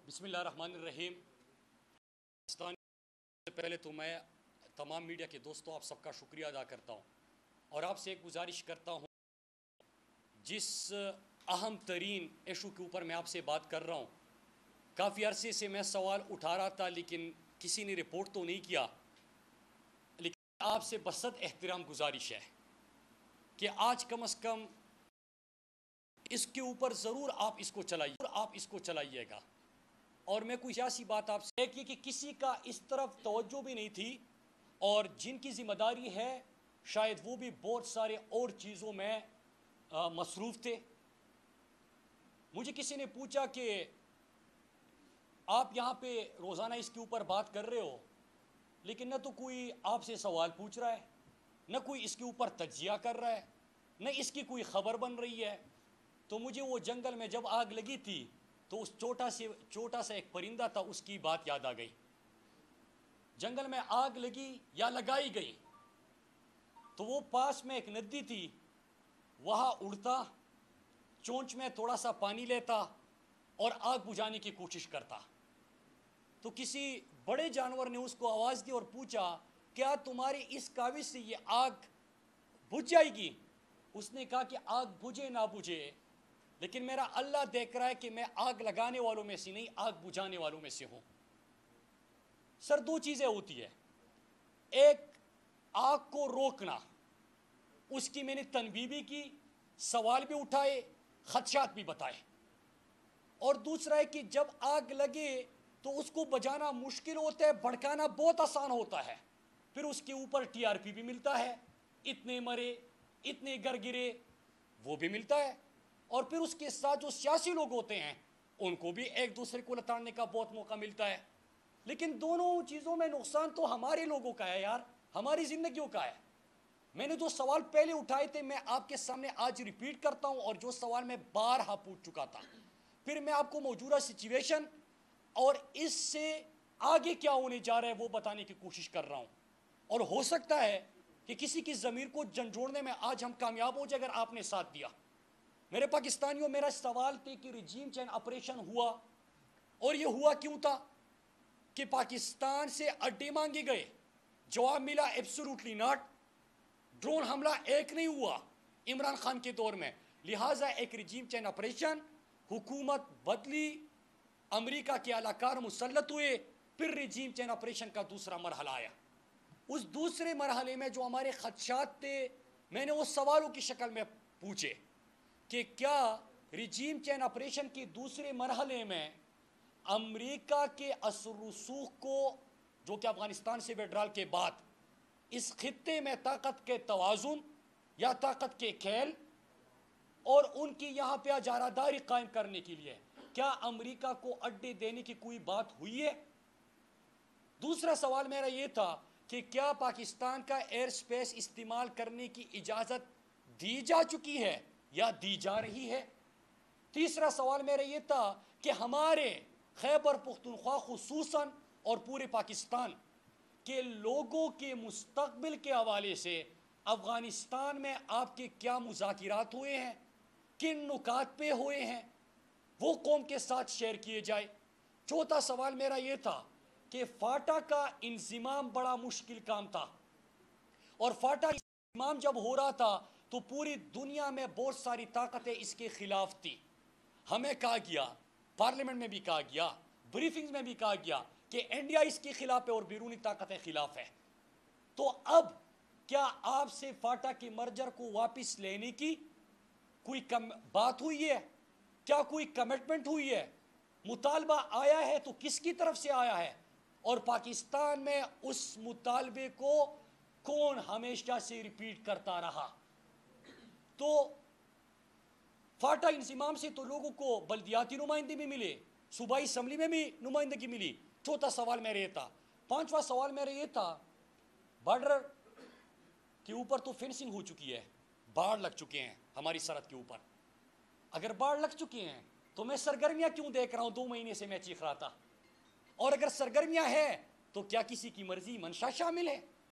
بسم اللہ الرحمن الرحیم۔ پاکستان سے پہلے تو میں تمام میڈیا کے دوستوں آپ سب کا شکریہ ادا کرتا ہوں اور آپ سے ایک گزارش کرتا ہوں، جس اہم ترین ایشو کے اوپر میں آپ سے بات کر رہا ہوں، کافی عرصے سے میں سوال اٹھا رہا تھا لیکن کسی نے رپورٹ تو نہیں کیا، لیکن آپ سے بصد احترام گزارش ہے کہ آج کم از کم اس کے اوپر ضرور آپ اس کو چلائیے گا۔ اور میں کوئی سیاسی بات آپ سے دیکھیے کہ کسی کا اس طرف توجہ بھی نہیں تھی، اور جن کی ذمہ داری ہے شاید وہ بھی بہت سارے اور چیزوں میں مصروف تھے۔ مجھے کسی نے پوچھا کہ آپ یہاں پہ روزانہ اس کے اوپر بات کر رہے ہو، لیکن نہ تو کوئی آپ سے سوال پوچھ رہا ہے، نہ کوئی اس کے اوپر تجزیہ کر رہا ہے، نہ اس کی کوئی خبر بن رہی ہے۔ تو مجھے وہ جنگل میں جب آگ لگی تھی تو اس چھوٹا سا ایک پرندہ تھا، اس کی بات یاد آ گئی۔ جنگل میں آگ لگی یا لگائی گئی تو وہ پاس میں ایک ندی تھی، وہاں اڑتا، چونچ میں تھوڑا سا پانی لیتا اور آگ بجھانے کی کوشش کرتا۔ تو کسی بڑے جانور نے اس کو آواز دی اور پوچھا، کیا تمہاری اس کاوش سے یہ آگ بجھ جائے گی؟ اس نے کہا کہ آگ بجھے نہ بجھے، لیکن میرا اللہ دیکھ رہا ہے کہ میں آگ لگانے والوں میں سے نہیں، آگ بجھانے والوں میں سے ہوں۔ سر، دو چیزیں ہوتی ہے، ایک آگ کو روکنا، اس کی میں نے تنبیہ بھی کی، سوال بھی اٹھائے، خدشات بھی بتائے، اور دوسرا ہے کہ جب آگ لگے تو اس کو بجھانا مشکل ہوتا ہے، بھڑکانا بہت آسان ہوتا ہے، پھر اس کے اوپر ٹی آر پی بھی ملتا ہے، اتنے مرے، اتنے گر گرے، وہ بھی ملتا ہے، اور پھر اس کے ساتھ جو سیاسی لوگ ہوتے ہیں ان کو بھی ایک دوسرے کو لتاڑنے کا بہت موقع ملتا ہے۔ لیکن دونوں چیزوں میں نقصان تو ہمارے لوگوں کا ہے یار، ہماری زندگیوں کا ہے۔ میں نے جو سوال پہلے اٹھائے تھے میں آپ کے سامنے آج ریپیٹ کرتا ہوں، اور جو سوال میں بارہا پوچھ چکا تھا، پھر میں آپ کو موجودہ سچویشن اور اس سے آگے کیا ہونے جا رہا ہے وہ بتانے کی کوشش کر رہا ہوں، اور ہو سکتا ہے کہ کسی کی ضمیر کو جھنجھوڑنے میں آج ہم کامیاب ہو جائے اگر آپ نے ساتھ دیا۔ میرے پاکستانیوں، میرا سوال تھا کہ ریجیم چینج آپریشن ہوا، اور یہ ہوا کیوں تھا؟ کہ پاکستان سے اڈے مانگے گئے، جواب ملا ایبسولوٹلی ناٹ، ڈرون حملہ ایک نہیں ہوا عمران خان کے دور میں، لہٰذا ایک ریجیم چینج آپریشن، حکومت بدلی، امریکہ کے اعلی کار مسلط ہوئے، پھر ریجیم چینج آپریشن کا دوسرا مرحلہ آیا۔ اس دوسرے مرحلے میں جو ہمارے خدشات تھے میں نے وہ سوالوں کی شکل میں پوچھے کہ کیا ریجیم چینج آپریشن کے دوسرے مرحلے میں امریکہ کے اثر رسوخ کو، جو کہ افغانستان سے وڈرال کے بعد اس خطے میں طاقت کے توازن یا طاقت کے کھیل اور ان کی یہاں پہ اجارہ داری قائم کرنے کے لیے کیا امریکہ کو اڈے دینے کی کوئی بات ہوئی ہے؟ دوسرا سوال میرا یہ تھا کہ کیا پاکستان کا ایئر سپیس استعمال کرنے کی اجازت دی جا چکی ہے یا دی جا رہی ہے؟ تیسرا سوال میرا یہ تھا کہ ہمارے خیبر پختونخوا خصوصاً اور پورے پاکستان کے لوگوں کے مستقبل کے حوالے سے افغانستان میں آپ کے کیا مذاکرات ہوئے ہیں، کن نکات پہ ہوئے ہیں، وہ قوم کے ساتھ شیئر کیے جائے۔ چوتھا سوال میرا یہ تھا کہ فاٹا کا انضمام بڑا مشکل کام تھا، اور فاٹا انضمام جب ہو رہا تھا تو پوری دنیا میں بہت ساری طاقتیں اس کے خلاف تھی۔ ہمیں کہا گیا، پارلیمنٹ میں بھی کہا گیا، بریفنگز میں بھی کہا گیا کہ انڈیا اس کے خلاف ہے اور بیرونی طاقتیں خلاف ہے۔ تو اب کیا آپ سے فاٹا کے مرجر کو واپس لینے کی کوئی بات ہوئی ہے؟ کیا کوئی کمٹمنٹ ہوئی ہے؟ مطالبہ آیا ہے تو کس کی طرف سے آیا ہے؟ اور پاکستان میں اس مطالبے کو کون ہمیشہ سے ریپیٹ کرتا رہا؟ تو فاٹا انضمام سے تو لوگوں کو بلدیاتی نمائندے بھی ملے، صوبائی اسمبلی میں بھی نمائندگی ملی۔ چوتھا سوال میرا یہ تھا۔ پانچواں سوال میرا یہ تھا، بارڈر کے اوپر تو فینسنگ ہو چکی ہے، باڑ لگ چکے ہیں ہماری سرحد کے اوپر۔ اگر باڑ لگ چکے ہیں تو میں سرگرمیاں کیوں دیکھ رہا ہوں؟ 2 مہینے سے میں چیخ رہا تھا۔ اور اگر سرگرمیاں ہیں تو کیا کسی کی مرضی منشا شامل ہے؟